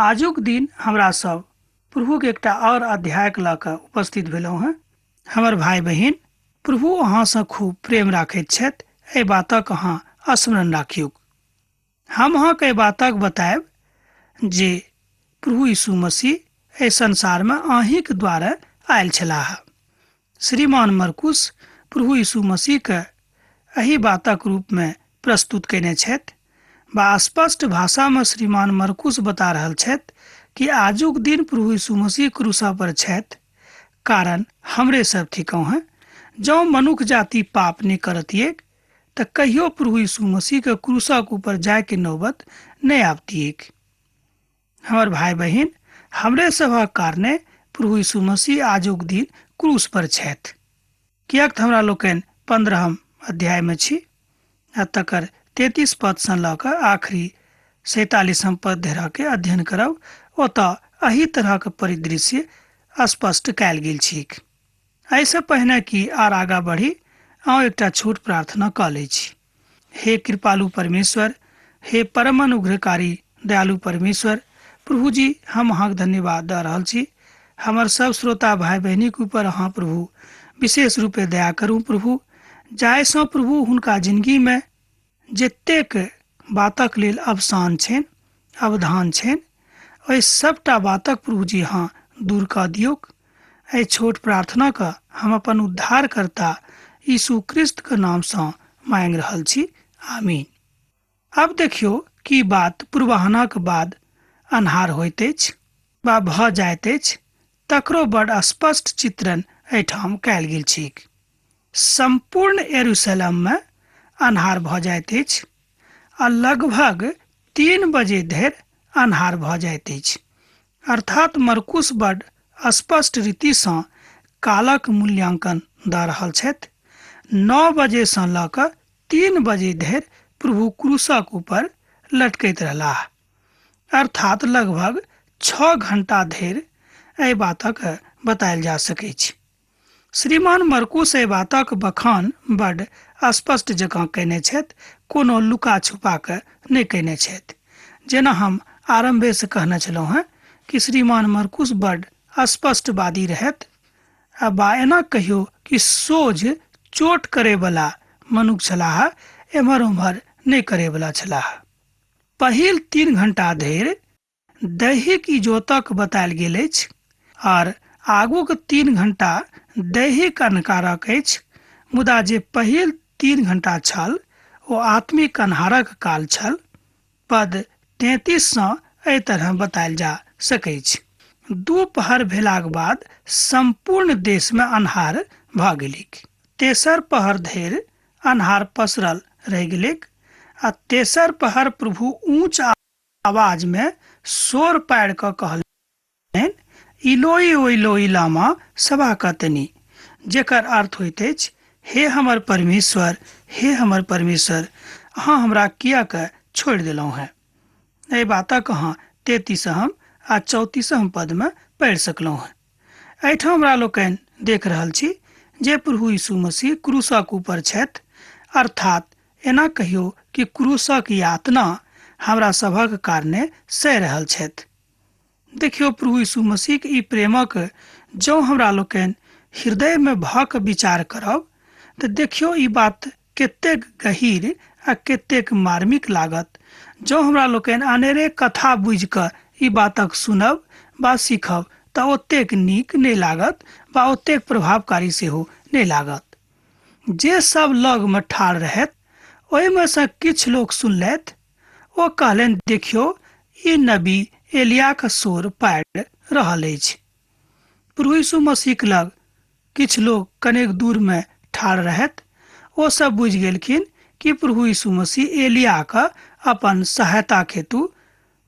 आजुक दिन हमरा सब प्रभु के एकटा और अध्याय लऽ कऽ उपस्थित भेलहुँ हैं। हमर भाई बहिन, प्रभु अहाँ से खूब प्रेम राखैत छथि। एहि बातक अहाँ स्मरण राखियौ। हम अहाँके एहि बातक बतायब जे प्रभु यीशु मसीह एहि संसार में अहींके द्वारा आयल छलाह। श्रीमान मरकुस प्रभु यीशु मसीह के एही बातक रूप में प्रस्तुत केने छथि। बा स्पष्ट भाषा में श्रीमान मरकुस बता रहल छथि कि आजुक दिन प्रभु यीशु मसीह क्रूसा पर छथि, कारण हमरे सब थिकौ हैं। जौ मनुख जाति पाप नहीं करतिए त कहियो प्रभु यीशु मसीह के क्रूसक ऊपर जाय के नौबत नहीं आवतिए। हमर भाई बहिन, हमरे सभक कारणे प्रभु यीशु मसीह आजुक दिन क्रूस पर छथि। कियाक हमरा लोकनि 15 अध्याय में छी आ तकर 33 पद से लऽ कऽ आखिरी 47 पद धरि के अध्ययन करब। ओतऽ एही तरह के परिदृश्य स्पष्ट कयल गेल छी। ऐसे पहिने कि आर आगा बढ़ी, अहाँ एकटा छोट प्रार्थना कऽ लै छी। हे कृपालु परमेश्वर, हे परम अनुग्रहकारी दयालु परमेश्वर, प्रभु जी, हम अहाँके धन्यवाद दऽ रहल छी। हमर सब श्रोता भाई बहिनी के ऊपर अहाँ प्रभु विशेष रूपे दया करू। प्रभु जाहिसँ प्रभु हुनका जिंदगी में जतेक बातक लेल अवसान छनि, अवधान छनि, ओहि सबटा बातक प्रभु जी अहाँ दूर कऽ दियौ। एहि छोट प्रार्थना का हम अपन उद्धारकर्ता यीशु क्रिस्त के नाम से मांग रहल छी। आमीन। अब देखियो कि बात पूर्वाह्न के बाद अन्हार होइत अछि वा भऽ जाइत अछि, तकरो बड़ स्पष्ट चित्रण एहिठाम कयल गेल छी। संपूर्ण यरूशलेम में अन्हार भऽ जाइत अछि आ लगभग 3 बजे धरि अन्हार भऽ जाइत अछि। अर्थात मरकुस बड़ स्पष्ट रीति से कालक मूल्यांकन दऽ रहल छथि। 9 बजे से लऽ कऽ 3 बजे धरि प्रभु क्रूसक ऊपर लटकैत रहलाह। अर्थात लगभग 6 घंटा धरि एहि बातक बतायल जा सकै छै। श्रीमान मरकुस एहि बातक बखान बड़ स्पष्ट जकाँ कयने छथि, कोनो लुका छुपा के नहि कयने छथि। जेना हम आरंभे से कहने छलहुँ हैं कि श्रीमान मरकुस बड़ स्पष्टवादी रहत, आ बा एना कहियो कि सोझ चोट करे वाला मनुख छलाह, एम्हर उम्हर नहीं करे वाला छलाह। पहिल 3 घंटा धरि दैहिक इजोतक बतायल गेल अछि और आगूक 3 घंटा दैहिक अन्हारक अछि। मुदा जे पहिल 3 घंटा छल ओ आत्मिक अन्हारक काल छल। पद 33 से एहि तरह बतायल जा सकै छै। दुपहर भेलाक बाद संपूर्ण देश में अन्हार भऽ गेलिक। तेसर पहर धरि अन्हार पसरल रहि गेलिक आ तेसर पहर प्रभु ऊंच आवाज में शोर पाड़ि कऽ कहलनि, इलोई इलोई लामा सबक्तनी, जेकर अर्थ होइत अछि, हे हमर परमेश्वर, हे हमर परमेश्वर, अहाँ हमरा कियाक छोड़ि देलहुँ हैं। एहि बातक अहाँ 33 आ 34 पद में पढ़ि सकलहुँ हैं। एहिठाम हमरा लोकनि देख रहल छी जे प्रभु यीशु मसीह क्रूसक ऊपर छथि। अर्थात एना कहियो कि क्रूसक यातना हमरा सभक कारणे सहि रहल छथि। देखियो प्रभु यीशु मसीह के ई प्रेमक जँ हमरा लोकनि हृदय में भऽ कऽ विचार करब तऽ देखियो ई बात कतेक गहीर आ कतेक मार्मिक लागत। जँ हमरा लोकनि अनेरे कथा बुझि कऽ ई बातक सुनब वा सीखब तऽ ओतेक नीक नहि लागत वा ओतेक प्रभावकारी सेहो नहि लागत। जे सब लग में ठाढ़ रहत ओहि में से किछु लोग सुनलथि। ओ कहलनि, देखियो ई नबी एलिया के शोर पाड़ि रहल अछि। प्रभु यीशु मसीह लग किछु लोग कनेक दूर में ठाढ़ रहत। ओ सब बुझि गेलखिन कि प्रभु यीशु मसीह एलिया के अपन सहायता हेतु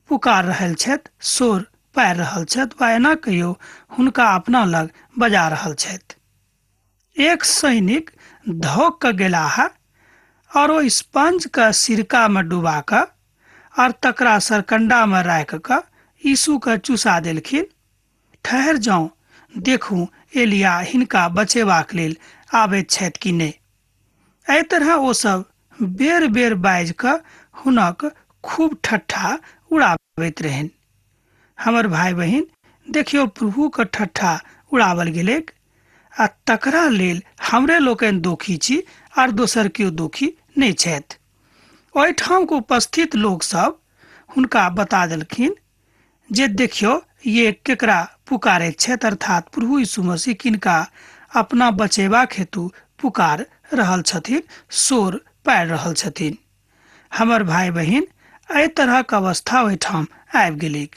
पुकार रहल छथि, शोर पाड़ि रहल छथि, वा एना कहियो हुनका अपना लग बजा रहल छथि। एक सैनिक धोक के गेलाह और ओ स्पंज के सिरका में डुबा कऽ और तकरा सरकंडा में राख कऽ यीशु के चुसा देलखिन। ठहर जाउ, देखू एलिया हिनका बचेबाक लेल आबैत छथि कि नहि। एहि तरह ओ सब बेर बेर बाजि कऽ हुनक खूब ठट्ठा उड़ाबैत रहनि। हमर भाई बहिन, देखियो प्रभु के ठट्ठा उड़ावल गेलेक आ तकरा लेल हमरे लोकनि दोखी छी आर दोसर केओ दोखी नहि छथि। ओहिठाम के उपस्थित लोग सब हुनका बता देलखिन जे देखियो ये केकरा पुकारे छथि, अर्थात प्रभु यीशु मसीह किनका अपना बचेबाक हेतु पुकार रहल छथिन, शोर पारि रहल छथिन। हमर भाई बहिन, एहि तरहक अवस्था ओहिठाम आबि गेलै।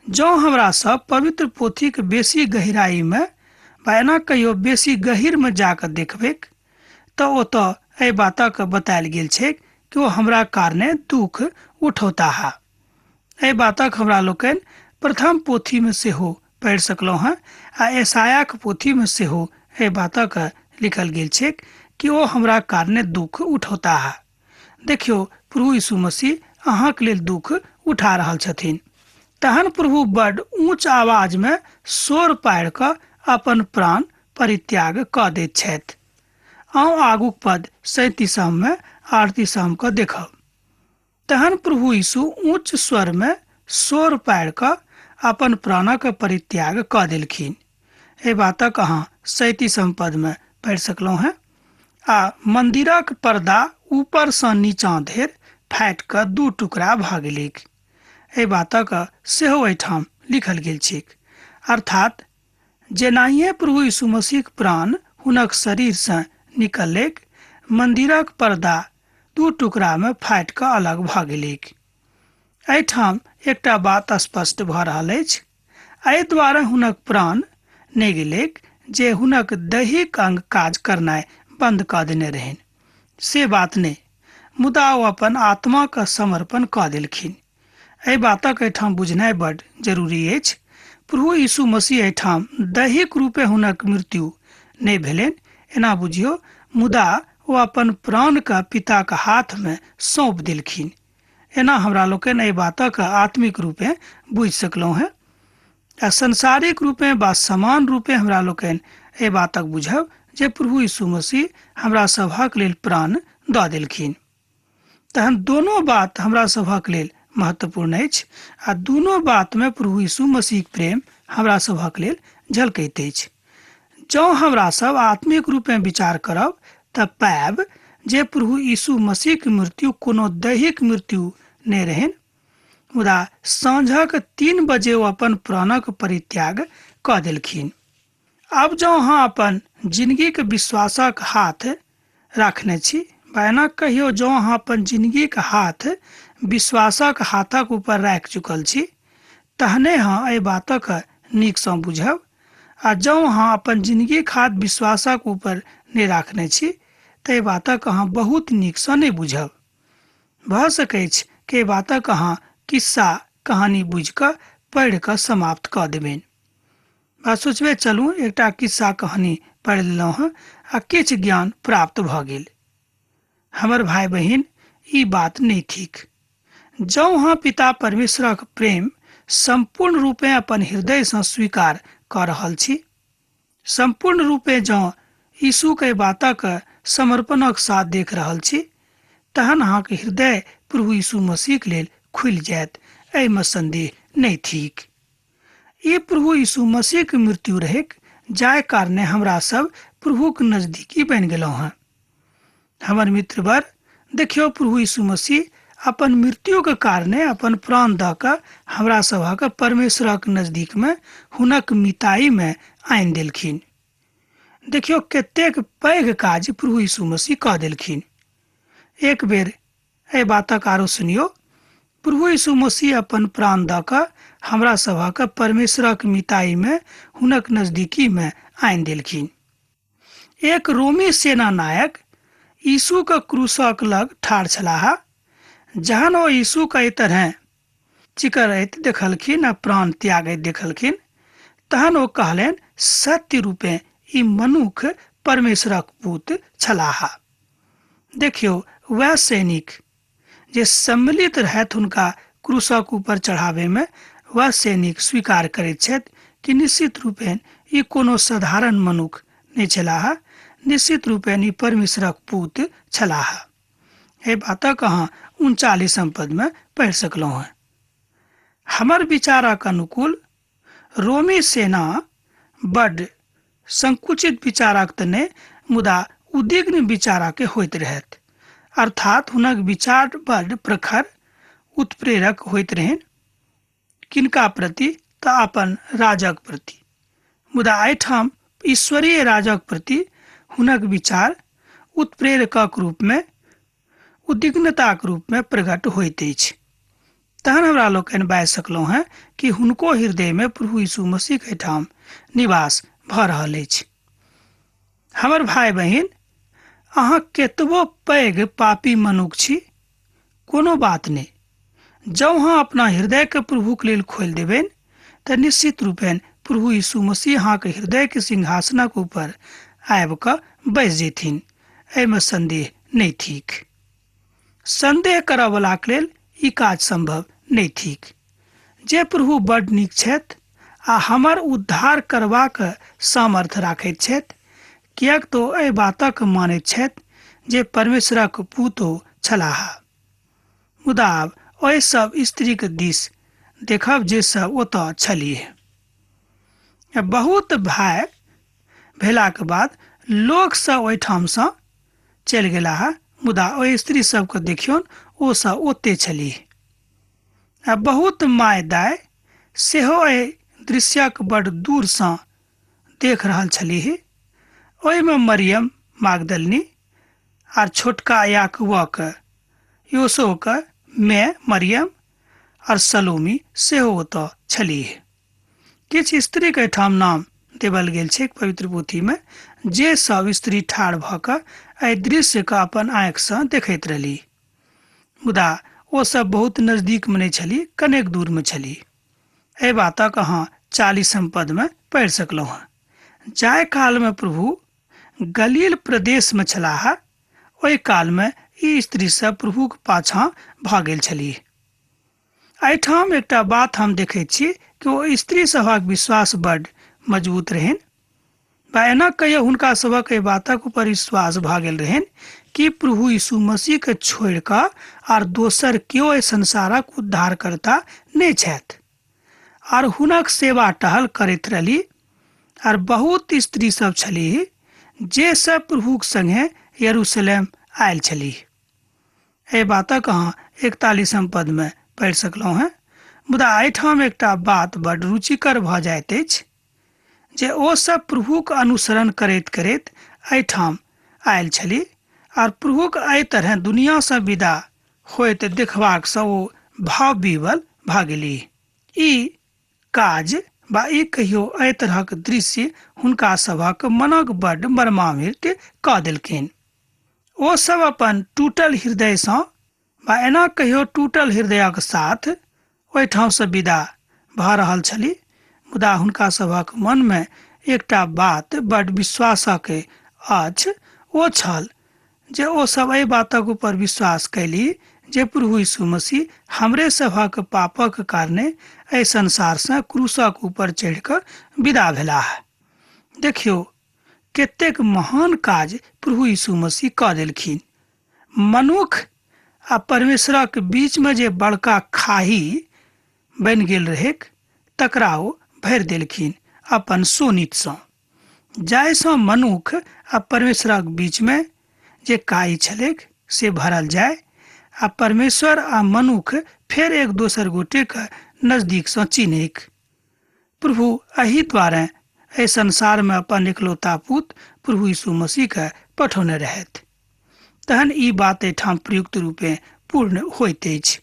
जँ हमरा सब पवित्र पोथी के बेसी गहराई में बा एना कहियो बेसी गहीर में जाकर देखबै तऽ ओतऽ एहि बातक बतायल गेल छै कि ओ हमरा कारणे दुख उठौताहा। एहि बातक हमरा लोकनि प्रथम पोथी में सेहो पढ़ि सकलहुँ हेँ आ यशायाक पोथी में सेहो एहि बातक लिखल गेल छै कि ओ हमरा कारणे दुख उठौताहा। देखियो प्रभु यीशु मसीह अहाँके लेल दुख उठा रहल छथिन। तहन प्रभु बड़ ऊंच आवाज में शोर पारि कऽ अपन प्राण परित्याग कऽ दैत छथि। आउ आगूक पद 37 में 38 के देखब। तहन प्रभु यीशु ऊंच स्वर में शोर पारि कऽ अपन प्राणक परित्याग कऽ देलखिन। एहि बातक अहाँ 37 पद में पढ़ि सकलहुँ हेँ। आ मंदिरक पर्दा ऊपर सँ नीचाँ धरि फाटि कऽ 2 टुकड़ा भऽ गेलै। एहि बातक सेहो एहिठाम लिखल गेल छै, अर्थात जेनाहिए प्रभु यीशु मसीह प्राण हुनक शरीर से निकललै, मंदिरक पर्दा 2 टुकड़ा में फाटि कऽ अलग भऽ गेलै। एहिठाम एकटा बात स्पष्ट भऽ रहल अछि, एहि दुआरे हुनक प्राण नहि गेलै जे हुनक दैहिक अंग काज करनाइ बंद कऽ देने रहनि, से बात नहि, मुदा ओ अपन आत्मा के समर्पण कऽ देलखिन। एहि बातक एहिठाम बुझनाइ बड्ड जरूरी अछि। प्रभु यीशु मसीह एहिठाम दैहिक रूपे हुनक मृत्यु नहि भेलनि, एना बुझियो, मुदा ओ अपन प्राण के पिता के हाथ में सौंप देलखिन। एना हमरा लोकनि एहि बातक आत्मिक रूपे बुझि सकलहुँ हेँ। आ संसारिक रूपे वा समान रूपे हमरा लोकनि एहि बातक बुझब जे प्रभु यीशु मसीह हमरा सभक लेल प्राण दऽ देलखिन। तहन दोनों बात हमरा सभक लेल महत्वपूर्ण अछि आ दुनू बात में प्रभु यीशु मसीह प्रेम हमरा सभक लेल झलकैत अछि। जँ हमरा सब आत्मिक रूपे विचार करब तऽ पाएब जे प्रभु यीशु मसीह के मृत्यु कोनो दैहिक मृत्यु नहि रहनि, मुदा साँझक 3 बजे ओ अपन प्राणक परित्याग कऽ देलखिन। आब जँ अहाँ अपन जिंदगी के विश्वासक हाथ राखने छी, बा एना कहियो जँ अहाँ अपन जिंदगी के हाथ विश्वासक हाथक ऊपर राखि चुकल छी, तहने अहाँ एहि बातक नीकसँ बुझब। आ जँ अहाँ अपन जिंदगी के हाथ विश्वासक ऊपर नहि राखने छी तऽ एहि बातक अहाँ बहुत नीकसँ नहि बुझब। भऽ सकै छै कि एहि बातक अहाँ किस्सा कहानी बुझि कऽ पढ़ि कऽ समाप्त कऽ देबनि। आ सोचबे चलू एकटा किस्सा कहानी पढ़ि लेलहुँ हेँ आ किछु ज्ञान प्राप्त भऽ गेल। हमर भाई बहिन, ई बात नहीं ठीक। जँ अहाँ पिता परमेश्वरक प्रेम संपूर्ण रूपे अपन हृदय से स्वीकार कऽ रहल छी, संपूर्ण रूपे जँ यीशु के बातक समर्पणक साथ देख रहल छी, तहन अहाँके हृदय प्रभु यीशु मसीह के लेल खुलि जायत। एहिमे संदेह नहीं थिक। ई प्रभु यीशु मसीह के मृत्यु रहैक जाय कारणे हमरा सब प्रभु के नजदीकी बनि गेलहुँ हैं। हमर मित्रवर, देखियो प्रभु यीशु मसीह अपन मृत्यु के कारणे अपन प्राण दऽ कऽ हमरा सभक परमेश्वरक नजदीक में हुनक मिताई में आनि देलखिन। देखियो कतेक पैघ काज प्रभु यीशु मसीह कऽ देलखिन। एक बेर एहि बातक आरो सुनियो, प्रभु यीशु मसीह अपन प्राण दऽ कऽ हमरा सभक परमेश्वरक मिताई में हुनक नजदीकी में आनि देलखिन। एक रोमी सेना नायक यीशु के क्रूसक लग ठाढ़ छलाह। जहन ओ यीशु के एहि तरह चिकरैत देखलखिन आ प्राण त्यागैत देखलखिन, तहन ओ कहलनि, सत्य रूपे ई मनुख परमेश्वरक पुत्र छलाह। देखियो, वह सैनिक जे सम्मिलित रहैत हुनका क्रूसक ऊपर चढ़ावे में, वह सैनिक स्वीकार करैत छथि कि निश्चित रूपेण ई कोनो साधारण मनुख नहीं छलाह, निश्चित रूपेण ई परमेश्वरक पुत्र छलाह। एहि बातक अहाँ 39 पद में पढ़ि सकलहुँ हैं। हमर विचारक अनुकूल रोमी सेना बड संकुचित विचारक त नहि मुदा उद्विग्न विचारक होइत रहथि, अर्थात हुनक विचार बड प्रखर उत्प्रेरक होइत रहनि, किनका प्रति त अपन राजक प्रति। मुदा एहिठाम ईश्वरीय राजक प्रति हुनक विचार उत्प्रेरकक रूप में, उद्विग्नताक रूप में प्रकट होइत अछि। तहन हमरा लोकनि बाजि सकलहुँ हैं कि हुनको हृदय में प्रभु यीशु मसीह के ठाम निवास भ रहल अछि। हमर भाई बहिन, अहाँ केतबो पैघ पापी मनुख छी, कोनो बात नहीं, जब अहाँ अपना हृदय के प्रभु के लेल खोलि देबनि त निश्चित रूपेण प्रभु यीशु मसीह अहाँ के हृदय के सिंहासनक ऊपर आबि क बैस जेथिन। एहिमे संदेह नहीं थिक। संदेह करय वाला के लेल ई काज संभव नहीं थिक। जे प्रभु बड नीक छथि आ हमर उद्धार करबाक सामर्थ्य राखैत छथि, किएक तो एहि बातक मानैत छथि जे परमेश्वरक पूतो छलाह। मुदा आब ओहि सब स्त्रीक दिस देखब जे सब ओतऽ छलीह। बहुत भाई भेलाक बाद लोक सब ओहिठाम सँ चलि गेलाह, मुदा ओहि स्त्री सबके देखियौन, ओ सब ओते छलीह। बहुत माय दाय सेहो एहि दृश्यक बड़ दूर सँ देख रहल छलीह। ओहिमे मरियम मागदलिनी आर छोटका याकूबक, योसोक में मरियम और सलोमी सेहो ओतऽ छलीह। किछु स्त्री के ठाम नाम देवल गेल छै पवित्र पोथी में, जे सब स्त्री ठाढ़ भ क एहि दृश्य के अपन आंखि सँ देखैत रहली, मुदा ओ सब बहुत नजदीक में नहीं छली, कनेक दूर में छली। एहि बातक अहाँ 40 पद में पढ़ि सकलहुँ हैं। जाय काल में प्रभु गलील प्रदेश में छलाह, ओहि काल में ई स्त्री सब प्रभु के पाछा भ गेल छलीह। एहिठाम एकटा बात हम देखैत छी कि ओ स्त्री सभक विश्वास बड मजबूत रहन, बा एना कहियो हुनका सभक एहि बातक ऊपर विश्वास भ गेल रहन कि प्रभु यीशु मसीह के छोड़ि क आर दोसर केओ एहि संसारक उद्धारकर्ता नहीं छथि, आर हुनक सेवा टहल करैत रहली। आर बहुत स्त्री सब छलीह जे सब प्रभुक संगे यरूशलेम आयल छलीह। एहि बातक अहाँ 41 पद में पढ़ि सकलहुँ हैं। मुदा एहिठाम एकटा बात बड रुचिकर भ जाइत अछि जे ओ सब प्रभुक अनुसरण करैत करैत एहिठाम आयल छली, आर प्रभुक एहि तरह दुनिया से विदा होइत देखबाक सँ ओ भाव विवल भ गेलीह। ई काज बा ई कहियो एहि तरहक दृश्य हुनका सभक मनक बड मर्मान्वित क देलखिन। ओ सब अपन टूटल हृदय सँ बा एना कहियो टूटल हृदयक साथ ओहिठाम से विदा भ रहल छली, मुदा हुनका सभक मन में एकटा बात बड विश्वासक अछि, ओ छल जे ओ सब एहि बातक ऊपर विश्वास कैली जे प्रभु यीशु मसीह हमरे सभक पापक कारणे एहि संसार से क्रूसक ऊपर चढ़ि क विदा भेलाह। देखियो कतेक महान काज प्रभु यीशु मसीह क देलखिन। मनुख आ परमेश्वरक बीच में जे बड़का खाही बनि गेल रहेक, तकरा ओ भरि देलखिन अपन सोनित सँ, जाहि सँ मनुख आ परमेश्वरक बीच में जे काई छलेक से भरल जाय, आ परमेश्वर आ मनुख फेर एक दोसर गोटे के नजदीक सँ चिन्हैक। प्रभु एहि द्वारा एहि संसार में अपन इकलौता पुत्र प्रभु यीशु मसीह के पठौने रहथि। तहन ई बात एठाम प्रयुक्त रूपे पूर्ण होइत अछि।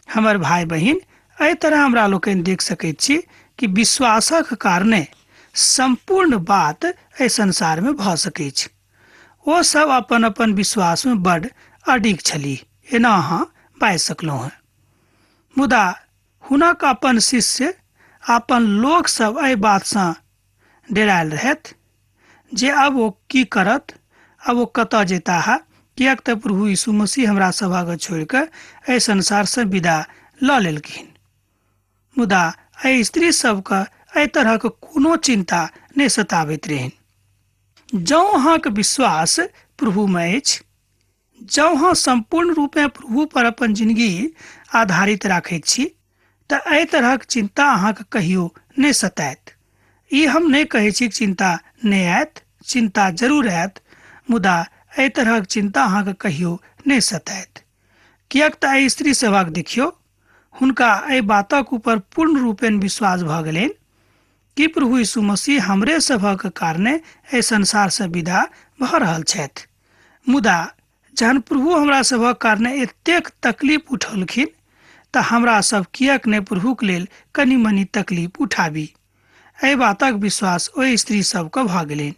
हमर भाई बहिन, एहि तरह हमरा लोकनि देख सकैत छी कि विश्वासक कारणे संपूर्ण बात एहि संसार में भ सकैत छै। ओ सब अपन अपन विश्वास में बड अडिग छलीह, एना अहाँ बाजि सकलहुँ हैं। मुदा हुनक अपन शिष्य, अपन लोक सब एहि बात सँ डेरायल रहथि जे अब ओ की करत, अब ओ कतऽ जेताह, किएक तऽ प्रभु यीशु मसीह हमरा सभा छोड़ि कऽ एहि संसार से विदा लऽ लेलखिन। मुदा एहि स्त्री सबके एहि तरहक कोनो चिंता नहि सताबैत रहनि। जँ अहाँके विश्वास प्रभु में अछि, जँ अहाँ संपूर्ण रूपे प्रभु पर अपन जिंदगी आधारित राखैत छी, तऽ एहि तरहक चिंता अहाँके कहियो नहि सतायत। ई हम नहि कहै छी कि चिंता नहि आयत, चिंता जरूर आयत, मुदा एहि तरहक चिंता अहाँके कहियो नहि सतायत। किएक तऽ एहि स्त्री सभक देखियौ, हुनका एहि बातक ऊपर पूर्ण रूपेण विश्वास भऽ गेलनि कि प्रभु यीशु मसीह हमरे सभक कारणे एहि संसार से विदा भऽ रहल छथि। मुदा जहन प्रभु हमरा सभक कारणे एतेक तकलीफ उठौलखिन तऽ हमरा सब किएक नहि प्रभुक लेल कनि मनी तकलीफ उठाबी। एहि बातक विश्वास ओहि स्त्री सबके भऽ गेलनि।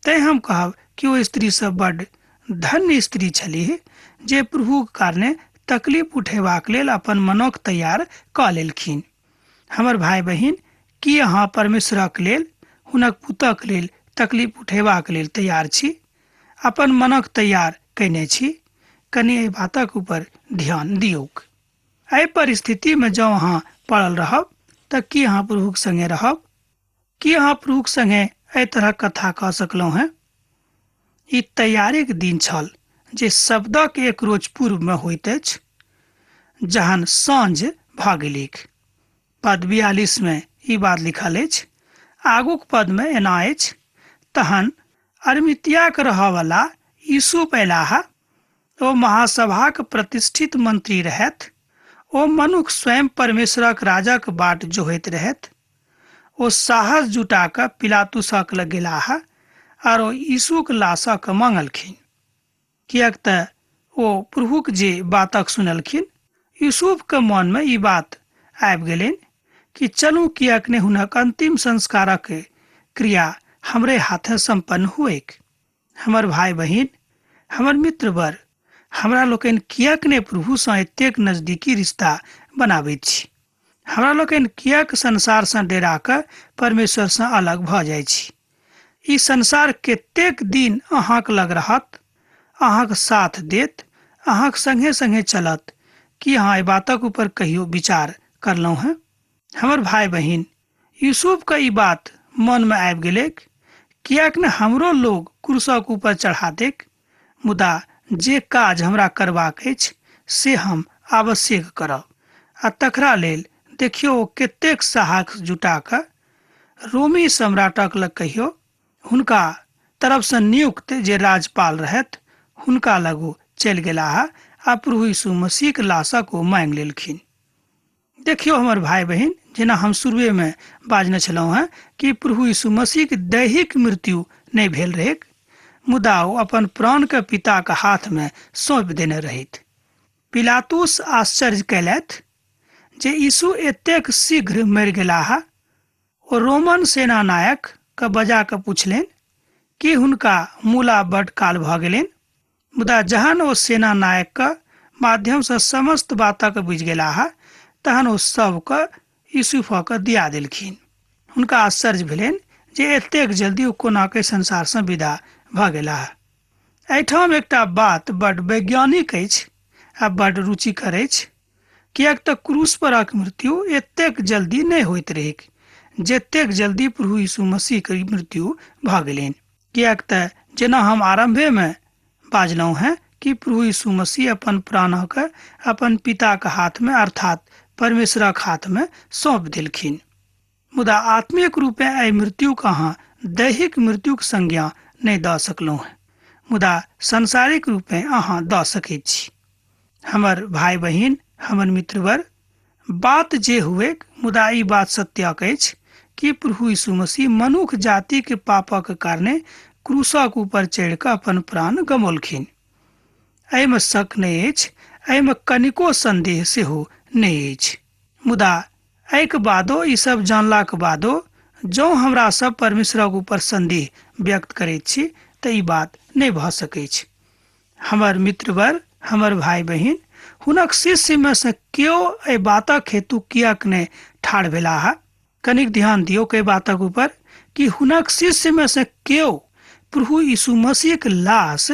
तैं हम कहब कि ओ स्त्री सब बड्ड धन्य स्त्री छलीह जे प्रभुक कारणे तकलीफ उठेबाक लेल अपन मनक तैयार कऽ लेलखिन। हमर भाई बहिन, की अहाँ परमेश्वरक लेल, हुनक पुतक लेल तकलीफ उठेबाक लेल तैयार छी? अपन मनक तैयार कयने छी? कनि एहि बातक ऊपर ध्यान दियौक। एहि परिस्थितिमे जँ अहाँ पड़ल रहब तऽ की अहाँ प्रभुक संगे रहब? की अहाँ प्रभुक संगे एहि तरहक कथा कह सकलहुँ हैं? ई तैयारीक दिन छल जे शब्दक एक रोज पूर्वमे होइत अछि, जहन साँझ भऽ गेलीक। पद 42 में ई बात लिखल अछि। आगूक पद में एना अछि, तहन अरमितियाक रहयवला यूसुफ अयलाह। ओ महासभाक प्रतिष्ठित मंत्री रहथि। ओ मनुख स्वयं परमेश्वरक राजक बाट जोहैत रहथि। ओ साहस जुटा कऽ पिलातुसक लग गेलाह आर ओ यीशुक लाशक मांगलखिन। किएक तऽ ओ प्रभुक जे बातक सुनलखिन, यूसुफके मनमे ई बात आबि गेलनि कि चलू किएक नहि हुनक अंतिम संस्कारक क्रिया हमरे हाथे संपन्न हुएक। हमर भाई बहिन, हमर मित्रवर, हमरा लोकनि किएक नहि प्रभुसँ एतेक नजदीकी रिश्ता बनाबैत छी? हमरा लोकनि किएक संसारसँ डेरा कऽ परमेश्वरसँ अलग भऽ जाइ छी? ई संसार कतेक दिन अहाँक लग रहत, अहाँक साथ देत, अहाँक संगे संगे चलत? की अहाँ एहि बातक ऊपर कहियो विचार करलहुँ हैं? हमर भाई बहिन, यूसुफके ई बात मनमे आबि गेलैक, किएक ने हमरो लोग क्रूसक ऊपर चढ़ा देक। मुदा जे काज हमरा करबाक अछि से हम आवश्यक करब। आ तकरा लेल देखियौ ओ कतेक साहस जुटा कऽ रोमी सम्राटक लग कहियो हुनका तरफसँ नियुक्त जे राजपाल रहथि हुनका लग ओ चलि गेलाह आ प्रभु यीशु मसीहक लाशक ओ मांगि लेलखिन। देखियौ हमर भाई बहिन, जेना हम शुरुएमे बाजने छलहुँ हैं कि प्रभु यीशु मसीहक दैहिक मृत्यु नहि भेल रहैक, मुदा ओ अपन प्राणके पिताके हाथमे सौंपि देने रहथि। पिलातुस आश्चर्य कयलथि जे यीशु एतेक शीघ्र मरि गेलाह। ओ रोमन सेनानायकके बजा कऽ पुछलनि कि हुनका मूला बड्ड काल भऽ गेलनि। मुदा जहन ओ सेनानायकके माध्यमसँ समस्त बातक बुझि गेलाह, तहन ओ सबके यूसुफके दिया देलखिन। हुनका आश्चर्य भेलनि जे एतेक जल्दी ओ कोनाके संसारसँ विदा भऽ गेलाह। एहिठाम एकटा बात बड्ड वैज्ञानिक अछि आ बड्ड रुचिकर अछि। किएक तऽ क्रूस परक मृत्यु एतेक जल्दी नहि होइत रहैक जतेक जल्दी प्रभु यीशु मसीहके मृत्यु भऽ गेलनि। किएक तऽ जेना हम आरंभेमे बाजलहुँ हैं कि प्रभु यीशु मसीह अपन प्राणके अपन पिताके हाथमे अर्थात परमेश्वरक हाथमे सौंप देलखिन। मुदा आत्मिक रूपे एहि मृत्युके अहाँ दैहिक मृत्युके संज्ञा नहि दऽ सकलहुँ हैं, मुदा सांसारिक रूपे अहाँ दऽ सकैत छी। हमर भाई बहिन, हमर मित्रवर, बात जे हुए, मुदा ई बात सत्यक अछि कि प्रभु यीशु मसीह मनुष्य जातिके पापक कारणे क्रूसक ऊपर चढ़ि कऽ अपन प्राण गमौलखिन। एहिमे शक नहि अछि, एहिमे कनिको संदेह सेहो नहि अछि। मुदा एहिके बादो, ई सब जानलाक बादो जँ हमरा सब परमेश्वरक ऊपर संदेह व्यक्त करैत छी तऽ ई बात नहि भऽ सकैत छै। हमर मित्रवर, हमर भाई बहिन, हुनक शिष्यमे से केओ एहि बातक हेतु किएक नहि ठाढ़ भेलाह? कनिक ध्यान दियौ एहि बातक ऊपर कि हुनक शिष्यमे से केओ प्रभु यीशु मसीहक लाश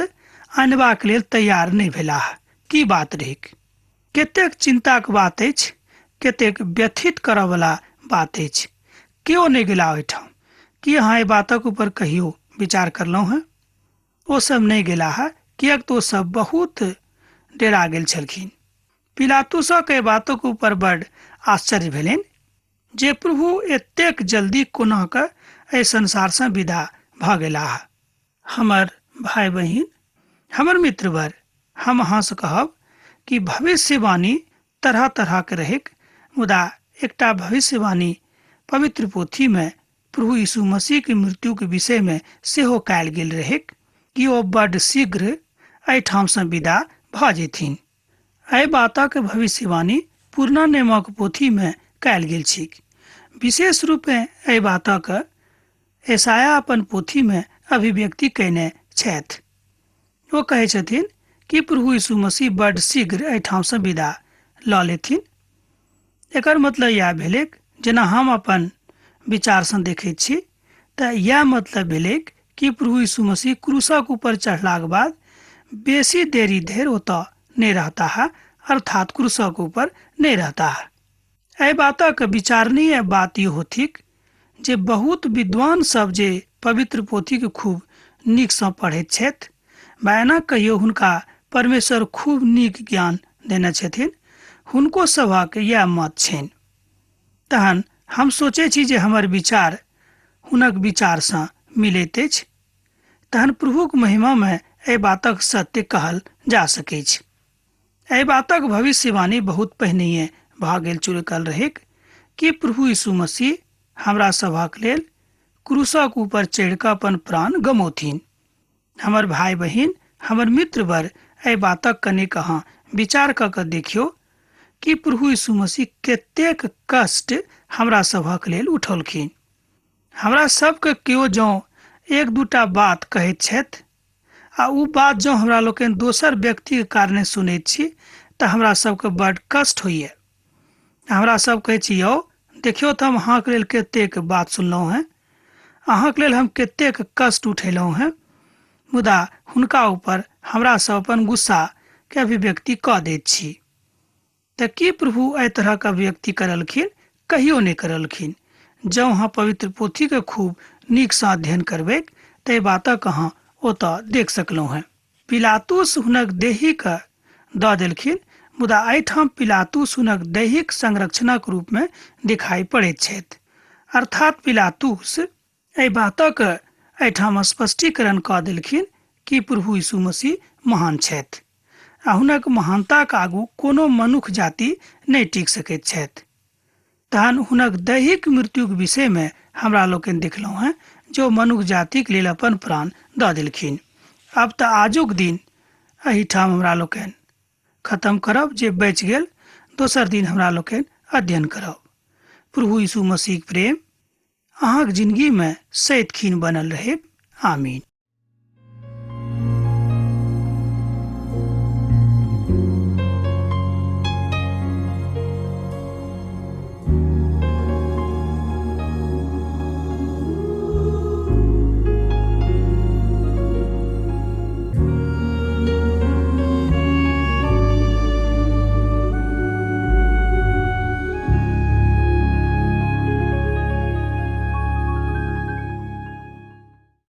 आनबाक लेल तैयार नहि भेलाह। की बात रहैक? कतेक चिंताक बात अछि, कतेक व्यथित करयवला बात अछि। केओ नहि गेला ओहिठाम। की अहाँ एहि बातक ऊपर कहियो विचार करलहुँ हैं? ओ सब नहि गेलाह, किएक तऽ ओ सब बहुत डेरा गेल छलखिन। पिलातुसक एहि बातक ऊपर बड्ड आश्चर्य भेलनि जे प्रभु एतेक जल्दी कोना कऽ एहि संसार से विदा भऽ गेलाह। हमर भाई बहिन, हमर मित्रवर, हम अहाँ से कहब कि भविष्यवाणी तरह तरह के रहेक, मुदा एकटा भविष्यवाणी पवित्र पोथी में प्रभु यीशु मसीह के मृत्यु के विषय में सेहो कयल गेल रहेक कि ओ बड़ शीघ्र एहिठाम से विदा भऽ जेथिन। एहि बातक भविष्यवाणी पुरना नियमक पोथी में कयल गेल छिक। विशेष रूप में एहि बातक यशायाह अपन पोथी में अभिव्यक्ति कयने छथि। ओ कहै छथिन कि प्रभु यीशु मसीह बड़ शीघ्र एहिठाम से विदा लऽ लेथिन। एकर मतलब यह भेलै, जेना हम अपन विचार से देखैत छी तऽ यह मतलब भेलै कि प्रभु यीशु मसीह क्रूसक ऊपर चढ़लाक बाद बेसी देरी धरि ओतऽ नहीं रहता है, अर्थात क्रूसक ऊपर नहीं रहता है। एहि बातक विचारणीय बात यो होथिक जे बहुत विद्वान सब जे पवित्र पोथी के खूब नीक सँ पढ़ैत छथि, एना कहियो हुनका परमेश्वर खूब नीक ज्ञान देने छथिन, हुनको सभक यह मत छनि। तहन हम सोचे छी जे हमर विचार हुनक विचार सँ मिलैत अछि, तहन प्रभुक महिमा में एहि बातक सत्य कहल जा सकैत अछि। एहि बातक भविष्यवाणी बहुत पहिनहिए भऽ गेल चुकल रहेक कि प्रभु यीशु मसीह हमरा सभक लेल क्रूसक ऊपर चढ़ि कऽ अपन प्राण गमौथिन। हमर भाई बहिन, हमर मित्रवर, एहि बातक कनिक अहाँ विचार कऽ कऽ देखियौ कि प्रभु यीशु मसीह कतेक कष्ट हमरा सभक लेल उठौलखिन। हमरा सबके केओ जँ एक दूटा बात कहैत छथि आ उ बात जँ हमरा लोकनि दोसर व्यक्ति के कारणे सुनैत छी तऽ हमरा सबके बड़ कष्ट होइए। हमरा सब कहै छी, यौ देखियौ तऽ हम अहाँके लेल कतेक बात सुनलहुँ हैं, अहाँके लेल हम कतेक कष्ट उठेलहुँ हैं, मुदा हुनका ऊपर हमरा सब अपन गुस्सा के अभिव्यक्ति कऽ दैत छी। तऽ की प्रभु एहि तरह के अभिव्यक्ति करलखिन? कहियो नहीं करलखिन। जँ अहाँ पवित्र पोथी के खूब नीक सँ अध्ययन करबै तऽ एहि बातक अहाँ ओतऽ देख सकलहुँ हैं। पिलातुस हुनक देही के दऽ देलखिन, मुदा एहिठाम पिलातुस हुनक दैहिक संरक्षणक रूप में दिखाई पड़ैत छथि। अर्थात पिलातुस एहि बातक एहिठाम स्पष्टीकरण कऽ देलखिन कि प्रभु यीशु मसीह महान छथि आ हुनक महानताक आगू कोनो मनुष्य जाति नहीं टिक सकैत छथि। तहन हुनक दैहिक मृत्युक विषय में हमरा लोकनि देखलहुँ हैं जो मनुष्य जातिक लेल अपन प्राण दऽ देलखिन। अब तऽ आजुक दिन एहिठाम हमरा लोकनि खत्म करब, जे बचि गेल दोसर दिन हमरा लोकनि अध्ययन करब। प्रभु यीशु मसीह प्रेम अहाँक जिंदगी में सैत खीन बनल रहे। आमीन।